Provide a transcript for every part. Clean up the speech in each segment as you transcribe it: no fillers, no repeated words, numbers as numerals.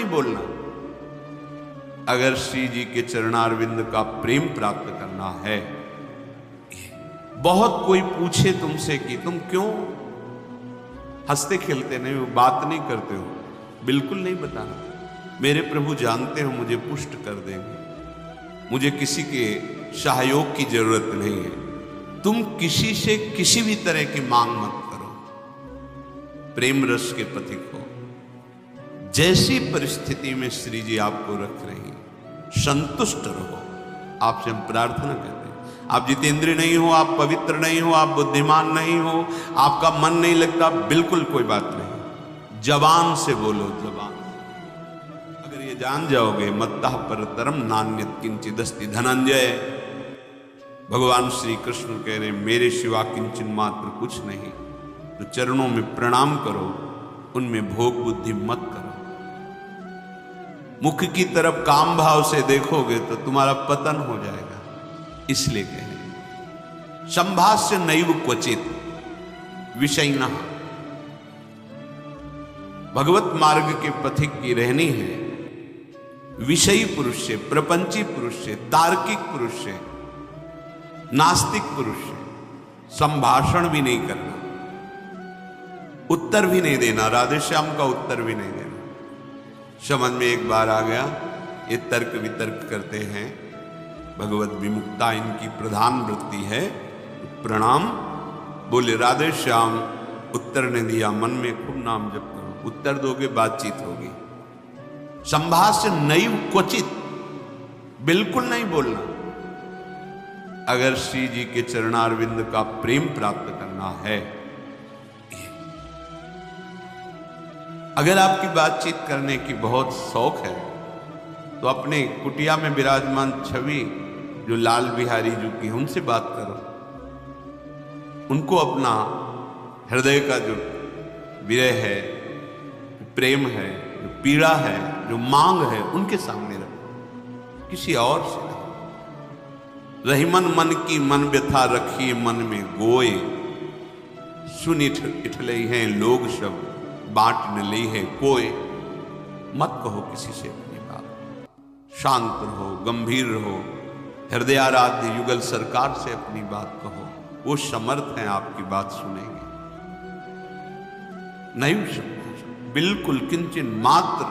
नहीं बोलना। अगर श्री जी के चरणारविंद का प्रेम प्राप्त करना है, बहुत कोई पूछे तुमसे कि तुम क्यों हंसते खेलते नहीं हो, बात नहीं करते हो, बिल्कुल नहीं बताना। मेरे प्रभु जानते हो मुझे पुष्ट कर देंगे, मुझे किसी के सहयोग की जरूरत नहीं है। तुम किसी से किसी भी तरह की मांग मत करो, प्रेम रस के पथिक हो। जैसी परिस्थिति में श्री जी आपको रख रही हैं, संतुष्ट रहो। आपसे हम प्रार्थना करते हैं, आप जितेंद्रिय नहीं हो, आप पवित्र नहीं हो, आप बुद्धिमान नहीं हो, आपका मन नहीं लगता, बिल्कुल कोई बात नहीं। जबान से बोलो, जबान से। अगर ये जान जाओगे, मत्तः परतरम नान्यत् किंचिदस्ति धनंजय, भगवान श्री कृष्ण कह रहे मेरे सिवा किंचन मात्र कुछ नहीं, तो चरणों में प्रणाम करो, उनमें भोग बुद्धि मत करो। मुख की तरफ काम भाव से देखोगे तो तुम्हारा पतन हो जाएगा। इसलिए कहें संभाष्य नैव क्वचित विषयिणः। भगवत मार्ग के पथिक की रहनी है विषयी पुरुष से, प्रपंची पुरुष से, तार्किक पुरुष से, नास्तिक पुरुष से संभाषण भी नहीं करना, उत्तर भी नहीं देना, राधे श्याम का उत्तर भी नहीं देना। समझ में एक बार आ गया, ये तर्क वितर्क करते हैं, भगवत विमुक्ता इनकी प्रधान वृत्ति है। प्रणाम बोले राधे श्याम, उत्तर ने दिया, मन में खूब नाम जप करो, उत्तर दोगे बातचीत होगी। संभाष्य नैव क्वचित, बिल्कुल नहीं बोलना। अगर श्री जी के चरणारविंद का प्रेम प्राप्त करना है, अगर आपकी बातचीत करने की बहुत शौक है, तो अपने कुटिया में विराजमान छवि जो लाल बिहारी जी की, उनसे बात करो। उनको अपना हृदय का जो विरह है, प्रेम है, जो पीड़ा है, जो मांग है, उनके सामने रखो, किसी और से नहीं। रहीमन मन की मन व्यथा रखिए मन में गोए, सुन इठलई हैं लोग सब बांट न ली है कोई। मत कहो किसी से अपनी बात, शांत रहो, गंभीर रहो, हृदयाराध्य युगल सरकार से अपनी बात कहो, वो समर्थ हैं आपकी बात सुनेंगे। नहीं संभाषण, बिल्कुल किंचन मात्र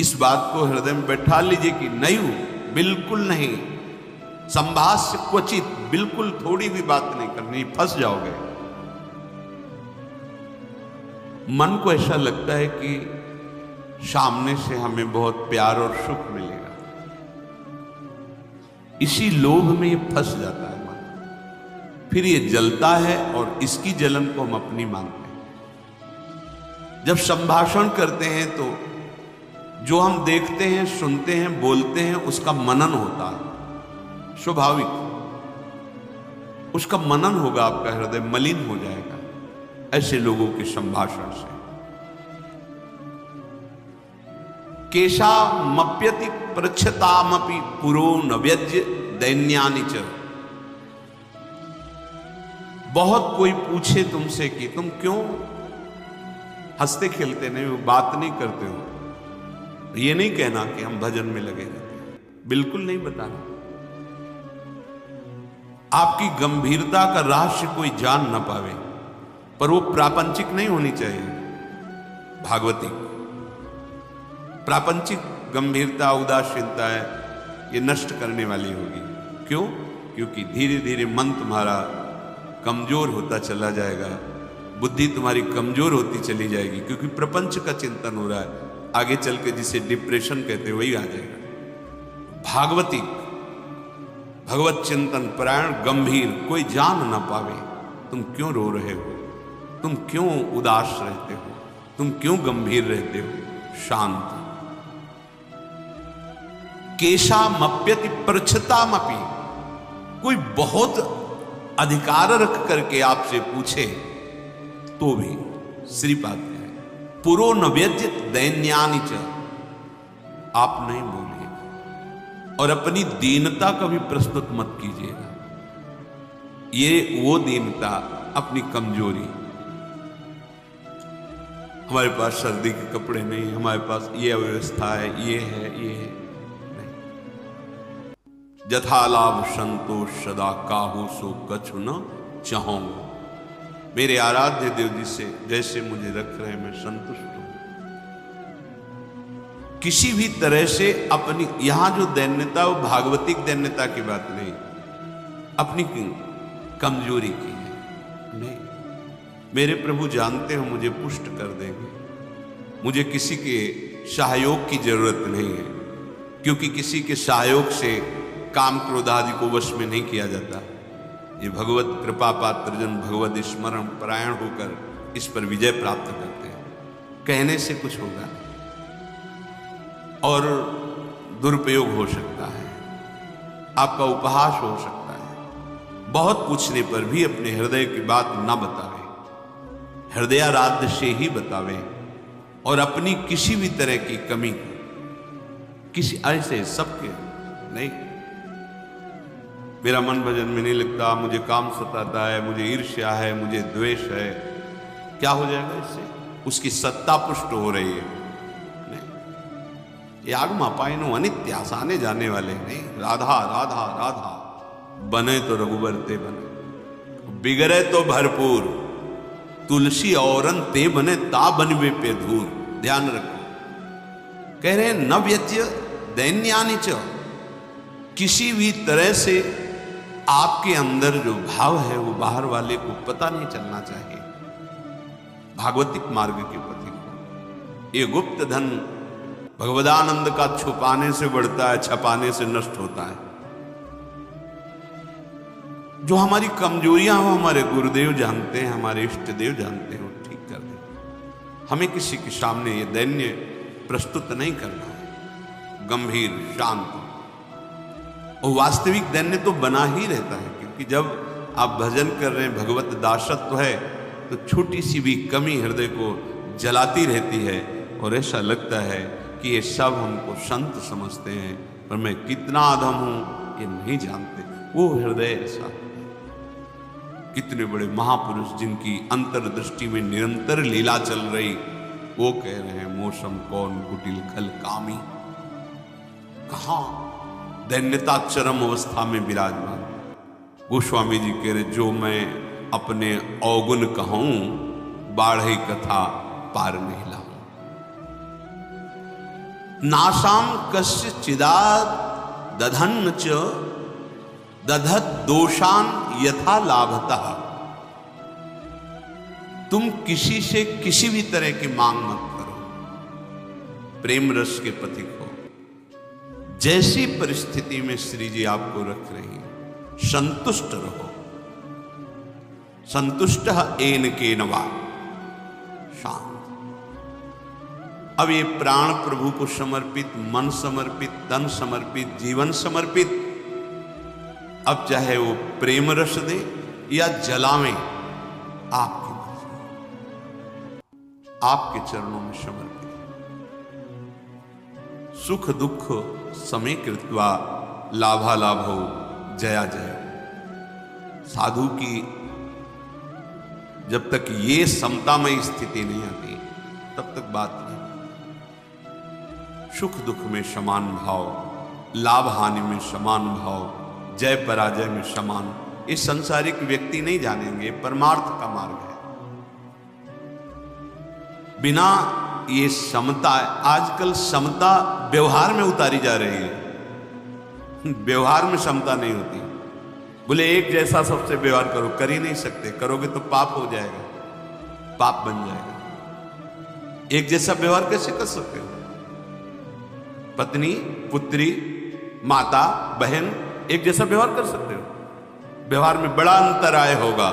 इस बात को हृदय में बैठा लीजिए कि नहीं, बिल्कुल नहीं। संभाष्य क्वचित, बिल्कुल थोड़ी भी बात नहीं करनी, फंस जाओगे। मन को ऐसा लगता है कि सामने से हमें बहुत प्यार और सुख मिलेगा, इसी लोभ में ये फंस जाता है मन, फिर ये जलता है और इसकी जलन को हम अपनी मानते हैं। जब संभाषण करते हैं तो जो हम देखते हैं, सुनते हैं, बोलते हैं, उसका मनन होता है, स्वाभाविक उसका मनन होगा, आपका हृदय मलिन हो जाएगा ऐसे लोगों के संभाषण से। केशा मप्यति प्रच्छतामपि पुरो न व्यज्य दैन्यानि च। बहुत कोई पूछे तुमसे कि तुम क्यों हंसते खेलते नहीं हो, बात नहीं करते हो, ये नहीं कहना कि हम भजन में लगे रहते हैं, बिल्कुल नहीं बताना। आपकी गंभीरता का रहस्य कोई जान ना पावे, पर वो प्रापंचिक नहीं होनी चाहिए, भागवती। प्रापंचिक गंभीरता, उदासीनता है, ये नष्ट करने वाली होगी। क्यों? क्योंकि धीरे धीरे मन तुम्हारा कमजोर होता चला जाएगा, बुद्धि तुम्हारी कमजोर होती चली जाएगी, क्योंकि प्रपंच का चिंतन हो रहा है। आगे चल के जिसे डिप्रेशन कहते हैं वही आ जाएगा। भागवती, भगवत चिंतन परायण, गंभीर, कोई जान ना पावे तुम क्यों रो रहे हो, तुम क्यों उदास रहते हो, तुम क्यों गंभीर रहते हो, शांत। केशामप्यति प्रच्छतामपि, कोई बहुत अधिकार रख करके आपसे पूछे तो भी श्रीपाद है पुरो न व्यज्य दैन्यानि च, आप नहीं बोलिए और अपनी दीनता कभी प्रस्तुत मत कीजिएगा। ये वो दीनता, अपनी कमजोरी। हमारे पास सर्दी के कपड़े नहीं, हमारे पास ये अव्यवस्था है, ये है, ये है, नहीं। जथा लाभ संतोष सदा काहू सो कछु न चाहूंगा। मेरे आराध्य देव जी से जैसे मुझे रख रहे हैं मैं संतुष्ट हूं। किसी भी तरह से अपनी, यहां जो दैन्यता वो भागवतिक दैन्यता की बात नहीं, अपनी कमजोरी की है। नहीं, मेरे प्रभु जानते हो मुझे पुष्ट कर देंगे। मुझे किसी के सहयोग की जरूरत नहीं है, क्योंकि किसी के सहयोग से काम क्रोध आदि को वश में नहीं किया जाता। ये भगवत कृपा पात्र जन भगवत स्मरण परायण होकर इस पर विजय प्राप्त करते हैं। कहने से कुछ होगा नहीं और दुरुपयोग हो सकता है, आपका उपहास हो सकता है। बहुत पूछने पर भी अपने हृदय की बात ना बतावे, हृदयाराध्य से ही बतावे, और अपनी किसी भी तरह की कमी किसी ऐसे सबके नहीं। मेरा मन भजन में नहीं लगता, मुझे काम सताता है, मुझे ईर्ष्या है, मुझे द्वेष है, क्या हो जाएगा इससे? उसकी सत्ता पुष्ट हो रही है। यागमा पाइनो अनित्यास, आने जाने वाले नहीं। राधा राधा राधा, बने तो रघुबर ते बने, बिगड़े तो भरपूर, तुलसी औरन ते बने ता बनवे पे धूर। ध्यान रखो, कह रहे हैं न व्यत्य दैन्यानि च, किसी भी तरह से आपके अंदर जो भाव है वो बाहर वाले को पता नहीं चलना चाहिए। भागवतिक मार्ग के पथिक को ये गुप्त धन भगवदानंद का छुपाने से बढ़ता है, छपाने से नष्ट होता है। जो हमारी कमजोरियां हो हमारे गुरुदेव जानते हैं, हमारे इष्ट देव जानते हैं, वो ठीक कर दें। हमें किसी के सामने ये दैन्य प्रस्तुत नहीं करना है, गंभीर शांत। और वास्तविक दैन्य तो बना ही रहता है, क्योंकि जब आप भजन कर रहे हैं, भगवत दासत्व है, तो छोटी सी भी कमी हृदय को जलाती रहती है और ऐसा लगता है कि ये सब हमको संत समझते हैं, पर मैं कितना अधम हूं ये नहीं जानते। वो हृदय ऐसा, कितने बड़े महापुरुष जिनकी अंतर्दृष्टि में निरंतर लीला चल रही, वो कह रहे हैं मौसम कौन कुटिल खल कामी। कहां दैन्यता चरम अवस्था में विराजमान। गोस्वामी जी कह रहे जो मैं अपने अवगुण कहूं, बाढ़ई कथा पार नहीं लाऊं। नासाम कस्य चिदाद दधन्न च दधत दोषान यथा लाभतः। तुम किसी से किसी भी तरह की मांग मत करो, प्रेम रस के पथिक हो। जैसी परिस्थिति में श्री जी आपको रख रही हैं, संतुष्ट रहो। संतुष्ट एन के नवा, शांत। अब ये प्राण प्रभु को समर्पित, मन समर्पित, तन समर्पित, जीवन समर्पित, अब चाहे वो प्रेम रस दे या जलावे, आपकी मर्जी, आपके चरणों में समर्पित। सुख दुख समय कृत्वा लाभालाभो जया जय। साधु की जब तक ये समतामय स्थिति नहीं आती तब तक बात नहीं। सुख दुख में समान भाव, लाभ हानि में समान भाव, जय पराजय में समान, इस संसारिक व्यक्ति नहीं जानेंगे। परमार्थ का मार्ग है। बिना ये समता, आजकल समता व्यवहार में उतारी जा रही है। व्यवहार में समता नहीं होती। बोले एक जैसा सबसे व्यवहार करो, कर ही नहीं सकते। करोगे तो पाप हो जाएगा, पाप बन जाएगा। एक जैसा व्यवहार कैसे कर सकते हो? पत्नी, पुत्री, माता, बहन एक जैसा व्यवहार कर सकते हो? व्यवहार में बड़ा अंतराय होगा,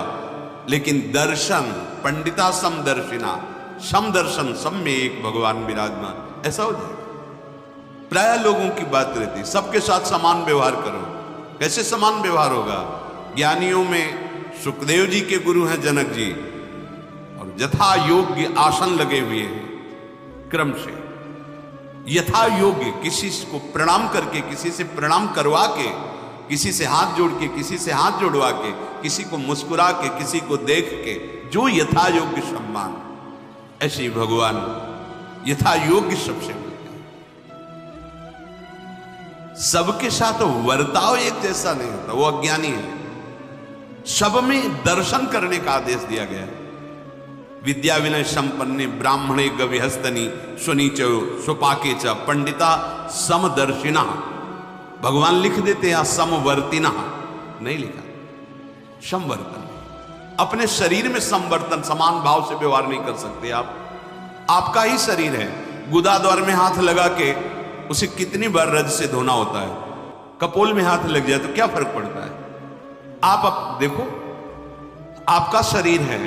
लेकिन दर्शन, पंडिता समदर्शिना, समदर्शन, सब में एक भगवान विराजमान, ऐसा हो जाएगा। प्राय लोगों की बात रहती, सबके साथ समान व्यवहार करो। कैसे समान व्यवहार होगा? ज्ञानियों में सुखदेव जी के गुरु हैं जनक जी, और यथा योग्य आसन लगे हुए हैं क्रम से। यथा योग्य किसी को प्रणाम करके, किसी से प्रणाम करवा के, किसी से हाथ जोड़ के, किसी से हाथ जोड़वा के, किसी को मुस्कुरा के, किसी को देख के, जो यथा योग्य सम्मान, ऐसे ही भगवान यथा योग्य सबसे मिलते हैं। सबके साथ वर्ताव एक जैसा नहीं होता, वो अज्ञानी है। सब में दर्शन करने का आदेश दिया गया है। विद्या विनय संपन्ने ब्राह्मणे गविहस्तनी स्वनीचो स्वपाके च पंडिता समदर्शिना। भगवान लिख देते हैं समवर्तिना, नहीं लिखा समवर्तन। अपने शरीर में समवर्तन, समान भाव से व्यवहार नहीं कर सकते आप। आपका ही शरीर है, गुदाद्वार में हाथ लगा के उसे कितनी बार रज से धोना होता है। कपोल में हाथ लग जाए तो क्या फर्क पड़ता है। आप देखो, आपका शरीर है,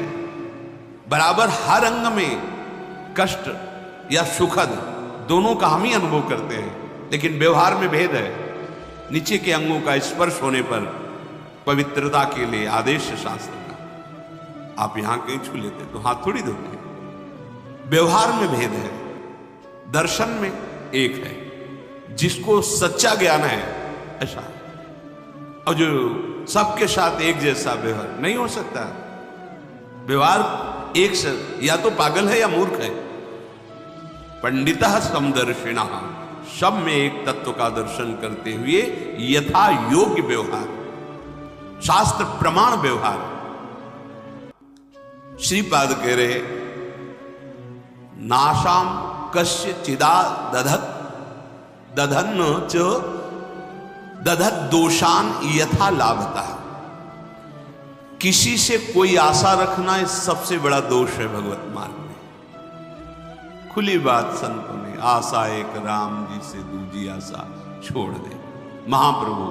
बराबर हर अंग में कष्ट या सुखद दोनों का हम ही अनुभव करते हैं, लेकिन व्यवहार में भेद है। नीचे के अंगों का स्पर्श होने पर पवित्रता के लिए आदेश है शास्त्र का। आप यहां कहीं छू लेते तो हाथ थोड़ी धोते। व्यवहार में भेद है, दर्शन में एक है। जिसको सच्चा ज्ञान है ऐसा, और जो सबके साथ एक जैसा व्यवहार नहीं हो सकता। व्यवहार एक से या तो पागल है या मूर्ख है। पंडिता समदर्शिना, सब में एक तत्व का दर्शन करते हुए यथा योग्य व्यवहार, शास्त्र प्रमाण व्यवहार। श्रीपाद कह रहे नाशाम कस्य चिदा दधत दधन च दधत दोषान यथा लाभता। किसी से कोई आशा रखना इस सबसे बड़ा दोष है भगवत मार्ग में। खुली बात संतों ने, आशा एक राम जी से दूजी आशा छोड़ दे। महाप्रभु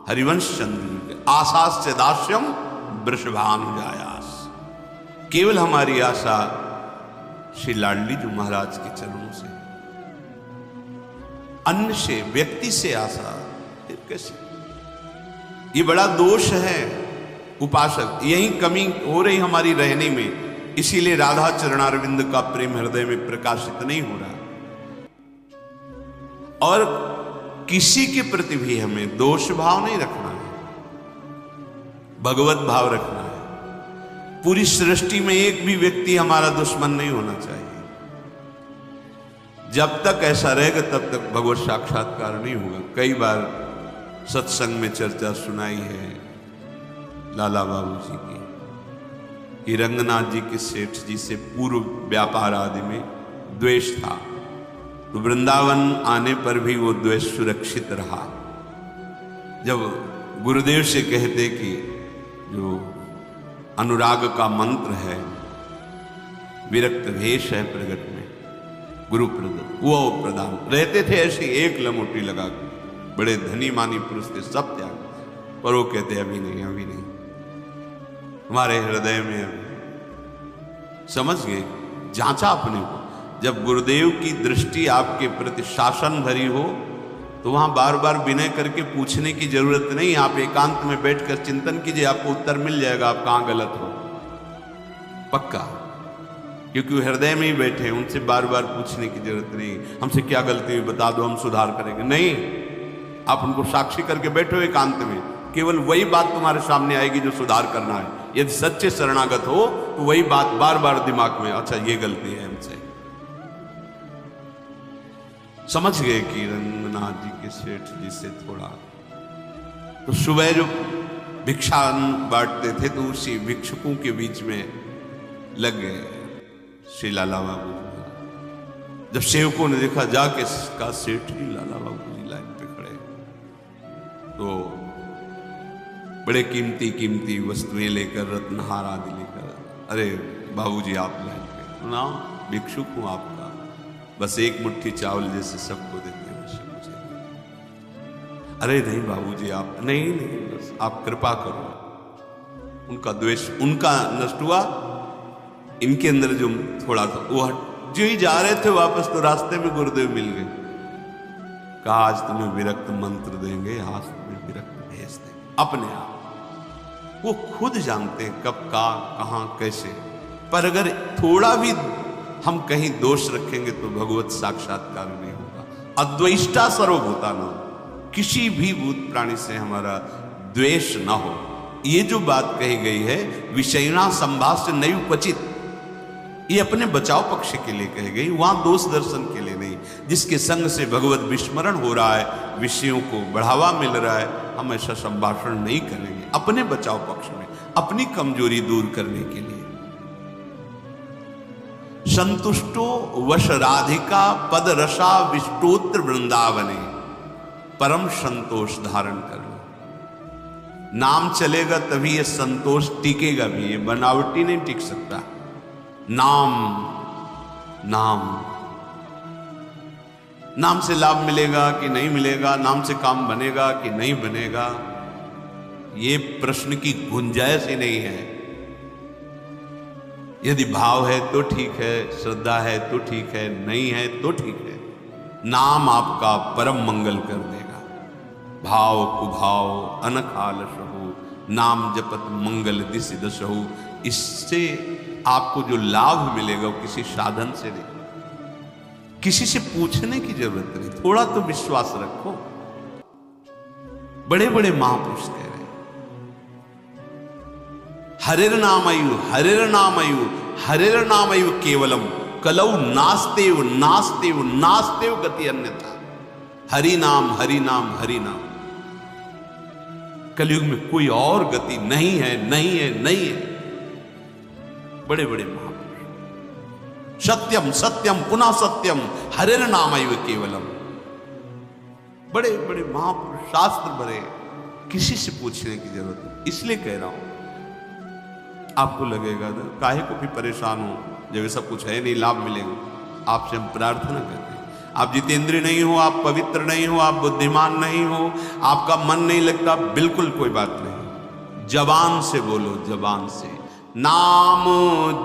हरिवंश चंद्र के आशास्य दास्यम वृषभानुजायास। केवल हमारी आशा श्री लाडली जी महाराज के चरणों से, अन्य से, व्यक्ति से आशा कैसे? ये बड़ा दोष है उपासक। यही कमी हो रही हमारी रहने में, इसीलिए राधा चरणारविंद का प्रेम हृदय में प्रकाशित नहीं हो रहा। और किसी के प्रति भी हमें दोष भाव नहीं रखना है, भगवत भाव रखना है। पूरी सृष्टि में एक भी व्यक्ति हमारा दुश्मन नहीं होना चाहिए। जब तक ऐसा रहेगा तब तक भगवत साक्षात्कार नहीं होगा। कई बार सत्संग में चर्चा सुनाई है लाला बाबू जी की, कि रंगनाथ जी के सेठ जी से पूर्व व्यापार आदि में द्वेष था, तो वृंदावन आने पर भी वो द्वेष सुरक्षित रहा। जब गुरुदेव से कहते कि जो अनुराग का मंत्र है, विरक्त भेष है प्रगट में गुरु प्रदत्त, वो प्रदान रहते थे ऐसी एक लमोटी लगा। बड़े धनी मानी पुरुष थे, सब त्याग, पर वो कहते अभी नहीं, अभी नहीं, हमारे हृदय में अभी। समझ गए, जांचा अपने को। जब गुरुदेव की दृष्टि आपके प्रति शासन भरी हो तो वहां बार बार विनय करके पूछने की जरूरत नहीं। आप एकांत में बैठकर चिंतन कीजिए, आपको उत्तर मिल जाएगा आप कहां गलत हो, पक्का। क्योंकि वो हृदय में ही बैठे हैं, उनसे बार बार पूछने की जरूरत नहीं। हमसे क्या गलती हुई बता दो, हम सुधार करेंगे। नहीं, आप उनको साक्षी करके बैठो एकांत में, केवल वही बात तुम्हारे सामने आएगी जो सुधार करना है। यदि सच्चे शरणागत हो तो वही बात बार बार दिमाग में, अच्छा ये गलती है हमसे। समझ गए कि रंगनाथ जी के सेठ जी से थोड़ा, तो सुबह जो भिक्षा बांटते थे तो उसी भिक्षुकों के बीच में लग गए श्री लाला बाबू जी। जब सेवकों ने देखा जाके का सेठ जी लाला बाबू जी लाइन पे खड़े, तो बड़े कीमती कीमती वस्तुएं लेकर, रत्नहार आदि लेकर, अरे बाबूजी आप लाइन पे ना, भिक्षुक हूं आपका, बस एक मुट्ठी चावल जैसे सबको देते हैं वैसे मुझे। अरे नहीं बाबूजी आप नहीं, बस आप कृपा करो। उनका द्वेष उनका नष्ट हुआ, इनके अंदर जो थोड़ा था वो जो ही जा रहे थे वापस, तो रास्ते में गुरुदेव मिल गए। कहा आज तुम्हें विरक्त मंत्र देंगे, आज तुम्हें विरक्त भेज देंगे। अपने आप वो खुद जानते हैं कब का कहां कैसे, पर अगर थोड़ा भी हम कहीं दोष रखेंगे तो भगवत साक्षात्कार नहीं होगा। अद्वेष्टा सर्वभूता न हो, किसी भी भूत प्राणी से हमारा द्वेष ना हो। ये जो बात कही गई है, विषयना संभाष्य नहीं उपचित, ये अपने बचाव पक्ष के लिए कह गई, वहां दोष दर्शन के लिए नहीं। जिसके संग से भगवत विस्मरण हो रहा है, विषयों को बढ़ावा मिल रहा है, हम ऐसा संभाषण नहीं करेंगे अपने बचाव पक्ष में, अपनी कमजोरी दूर करने के लिए। संतुष्टो वश राधिका पद रसा विष्टोत्र वृंदावने, परम संतोष धारण कर लो। नाम चलेगा तभी ये संतोष टिकेगा भी, ये बनावटी नहीं टिक सकता। नाम नाम नाम से लाभ मिलेगा कि नहीं मिलेगा, नाम से काम बनेगा कि नहीं बनेगा, ये प्रश्न की गुंजाइश ही नहीं है। यदि भाव है तो ठीक है, श्रद्धा है तो ठीक है, नहीं है तो ठीक है। नाम आपका परम मंगल कर देगा। भाव कुभाव अनखालस हो, नाम जपत मंगल दिस दसहु। इससे आपको जो लाभ मिलेगा वो किसी साधन से नहीं, किसी से पूछने की जरूरत नहीं। थोड़ा तो विश्वास रखो। बड़े बड़े महापुरुष कह रहे हैं, हरिर नामयु हरिर नामयु हरिर नामयु केवलम कलौ नास्तेव नास्तेव नास्तेव गति अन्यथा। हरि नाम हरि नाम हरि नाम। कलयुग में कोई और गति नहीं है, नहीं है, नहीं है। बड़े बड़े महापुरुष, सत्यम सत्यम पुनः सत्यम हरिर नामैव केवलम। बड़े बड़े महापुरुष, शास्त्र बड़े, किसी से पूछने की जरूरत नहीं। इसलिए कह रहा हूं, आपको लगेगा ना काहे को भी परेशान हो, जब ये सब कुछ है नहीं, लाभ मिलेगा। आपसे हम प्रार्थना करते हैं, आप जितेंद्रिय नहीं हो, आप पवित्र नहीं हो, आप बुद्धिमान नहीं हो, आपका मन नहीं लगता, बिल्कुल कोई बात नहीं। जबान से बोलो, जबान से। नाम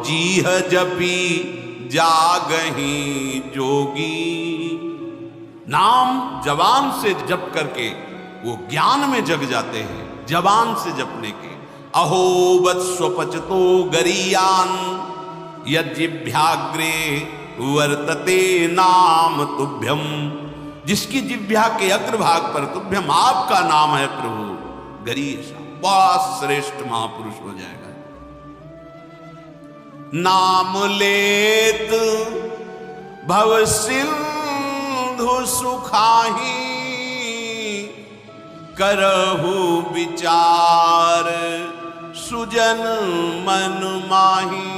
जीह जपी जागही जोगी। नाम जबान से जप करके वो ज्ञान में जग जाते हैं, जबान से जपने के। अहो वत्स्वपचतो गरीयान यज्जिभ्याग्रे वर्तते नाम तुभ्यम। जिसकी जिह्वा के अग्रभाग पर तुभ्यम आपका नाम है प्रभु, गरीय बहुत श्रेष्ठ महापुरुष हो जाएगा। नाम लेत भव सिंधु सुखाही, करहु विचार सुजन मन माही।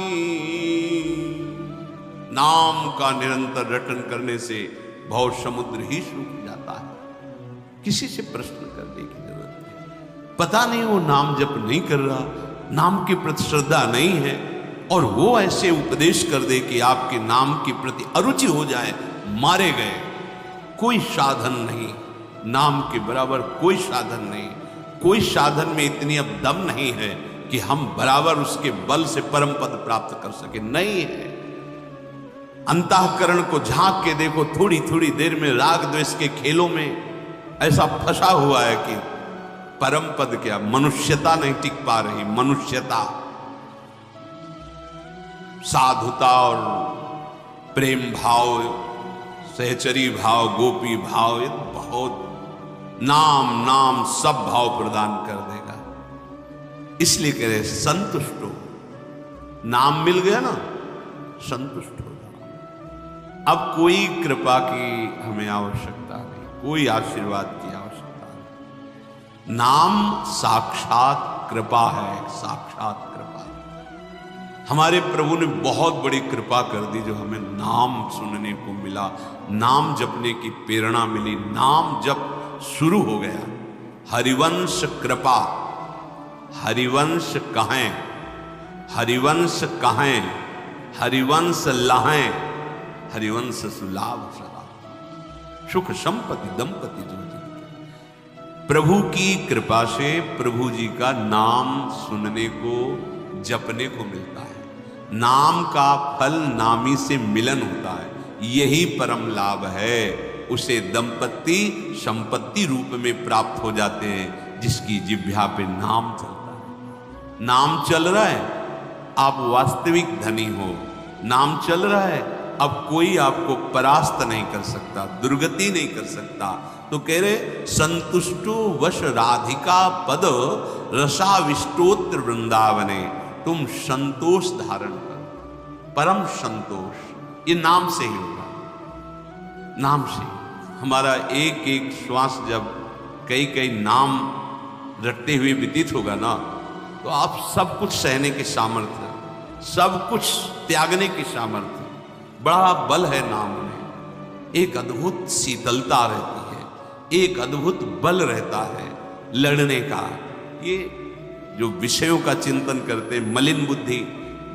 नाम का निरंतर रटन करने से भव समुद्र ही सूख जाता है। किसी से प्रश्न करने की जरूरत नहीं। पता नहीं वो नाम जप नहीं कर रहा, नाम के प्रति श्रद्धा नहीं है, और वो ऐसे उपदेश कर दे कि आपके नाम के प्रति अरुचि हो जाए, मारे गए। कोई साधन नहीं, नाम के बराबर कोई साधन नहीं। कोई साधन में इतनी अब दम नहीं है कि हम बराबर उसके बल से परम पद प्राप्त कर सके, नहीं है। अंतःकरण को झांक के देखो, थोड़ी थोड़ी देर में राग द्वेष के खेलों में ऐसा फंसा हुआ है कि परम पद क्या, मनुष्यता नहीं टिक पा रही। मनुष्यता, साधुता और प्रेम भाव, सहचरी भाव, गोपी भाव, ये बहुत नाम नाम सब भाव प्रदान कर देगा। इसलिए कह रहे संतुष्ट हो। नाम मिल गया ना, संतुष्ट हो जाओ। अब कोई कृपा की हमें आवश्यकता नहीं, कोई आशीर्वाद की आवश्यकता नहीं। नाम साक्षात कृपा है, साक्षात कृपा। हमारे प्रभु ने बहुत बड़ी कृपा कर दी जो हमें नाम सुनने को मिला, नाम जपने की प्रेरणा मिली, नाम जप शुरू हो गया। हरिवंश कृपा, हरिवंश कहें, हरिवंश कहें, हरिवंश लहें, हरिवंश सुलाभ सदा। सुख संपत्ति दंपति जो प्रभु की कृपा से प्रभु जी का नाम सुनने को, जपने को मिलता है। नाम का फल नामी से मिलन होता है, यही परम लाभ है। उसे दंपति संपत्ति रूप में प्राप्त हो जाते हैं जिसकी जिह्वा पे नाम चलता है। नाम चल रहा है, आप वास्तविक धनी हो। नाम चल रहा है, अब कोई आपको परास्त नहीं कर सकता, दुर्गति नहीं कर सकता। तो कह रहे संतुष्टो वश राधिका पद रसाविष्टोत्र वृंदावने। तुम संतोष धारण करो। परम संतोष, ये नाम से ही होगा, नाम से। हमारा एक एक श्वास जब कई कई नाम रटते हुए व्यतीत होगा ना, तो आप सब कुछ सहने के सामर्थ्य, सब कुछ त्यागने की सामर्थ्य, बड़ा बल है नाम में। एक अद्भुत शीतलता रहती है, एक अद्भुत बल रहता है लड़ने का। ये जो विषयों का चिंतन करते, मलिन बुद्धि,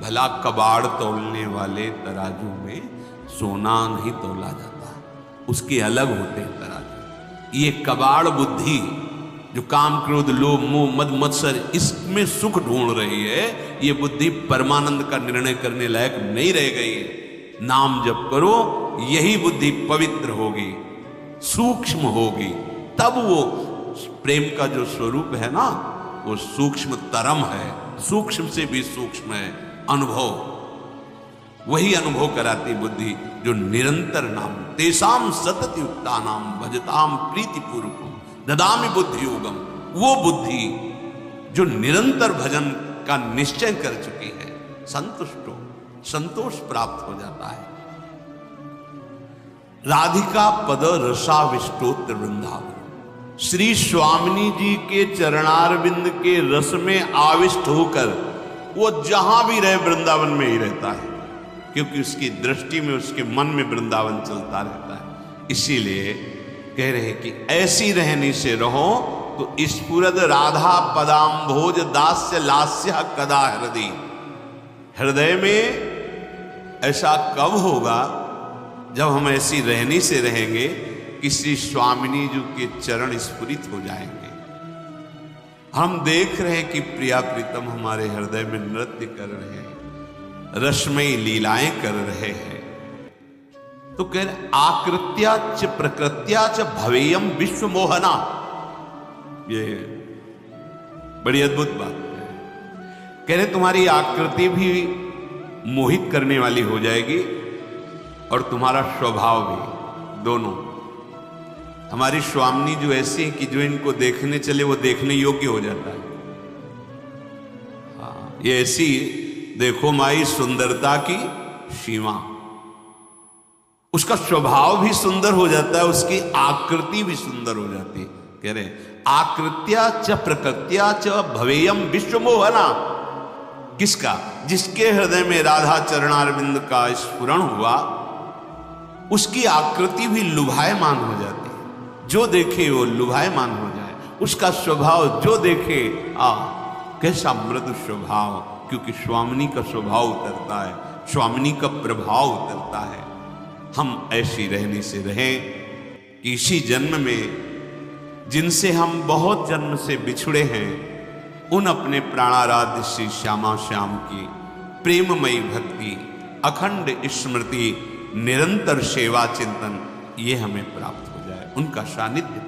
भला कबाड़ तोलने वाले तराजू में सोना नहीं तोला जाता, उसके अलग होते हैं तराजू। ये कबाड़ बुद्धि जो काम क्रोध लोभ मोह मद मत्सर इसमें सुख ढूंढ रही है, ये बुद्धि परमानंद का निर्णय करने लायक नहीं रह गई है। नाम जप करो, यही बुद्धि पवित्र होगी, सूक्ष्म होगी, तब वो प्रेम का जो स्वरूप है ना, वो सूक्ष्म तरम है, सूक्ष्म से भी सूक्ष्म है अनुभव। वही अनुभव कराती बुद्धि जो निरंतर नाम, तेसाम सतत युक्ता नाम भजताम प्रीति पूर्वक ददामि बुद्धि योगम। वो बुद्धि जो निरंतर भजन का निश्चय कर चुकी है, संतुष्ट हो, संतोष प्राप्त हो जाता है। राधिका पद रसाविष्टोत्र वृंदावन, श्री स्वामिनी जी के चरणारविंद के रस में आविष्ट होकर वो जहां भी रहे वृंदावन में ही रहता है, क्योंकि उसकी दृष्टि में, उसके मन में वृंदावन चलता रहता है। इसीलिए कह रहे कि ऐसी रहनी से रहो तो स्फुरद राधा पदाम्भोज दास्य लास्य कदा हृदय। हृदय में ऐसा कब होगा जब हम ऐसी रहनी से रहेंगे कि श्री स्वामिनी जी के चरण स्फुरित हो जाएंगे। हम देख रहे हैं कि प्रिया प्रीतम हमारे हृदय में नृत्य कर रहे हैं, रसमयी लीलाएं कर रहे हैं। तो कह रहे आकृत्या च प्रकृत्या च भवेयम विश्व मोहना। ये बड़ी अद्भुत बात है। कह रहे तुम्हारी आकृति भी मोहित करने वाली हो जाएगी और तुम्हारा स्वभाव भी, दोनों। हमारी स्वामिनी जो ऐसी है कि जो इनको देखने चले वो देखने योग्य हो जाता है। हाँ, ये ऐसी देखो माई सुंदरता की सीमा, उसका स्वभाव भी सुंदर हो जाता है, उसकी आकृति भी सुंदर हो जाती है। कह रहे आकृत्या च प्रकृत्या च भवेयम विश्व मोहना। किसका? जिसके हृदय में राधा चरणारविंद का स्फुरण हुआ, उसकी आकृति भी लुभायमान हो जाती है। जो देखे वो लुभायमान हो जाए, उसका स्वभाव जो देखे कैसा मृदु स्वभाव, क्योंकि स्वामिनी का स्वभाव उतरता है, स्वामिनी का प्रभाव उतरता है। हम ऐसी रहने से रहें कि इसी जन्म में जिनसे हम बहुत जन्म से बिछुड़े हैं, उन अपने प्राणाराध्य श्री श्यामा श्याम की प्रेममयी भक्ति, अखंड स्मृति, निरंतर सेवा चिंतन, ये हमें प्राप्त हो जाए, उनका सानिध्य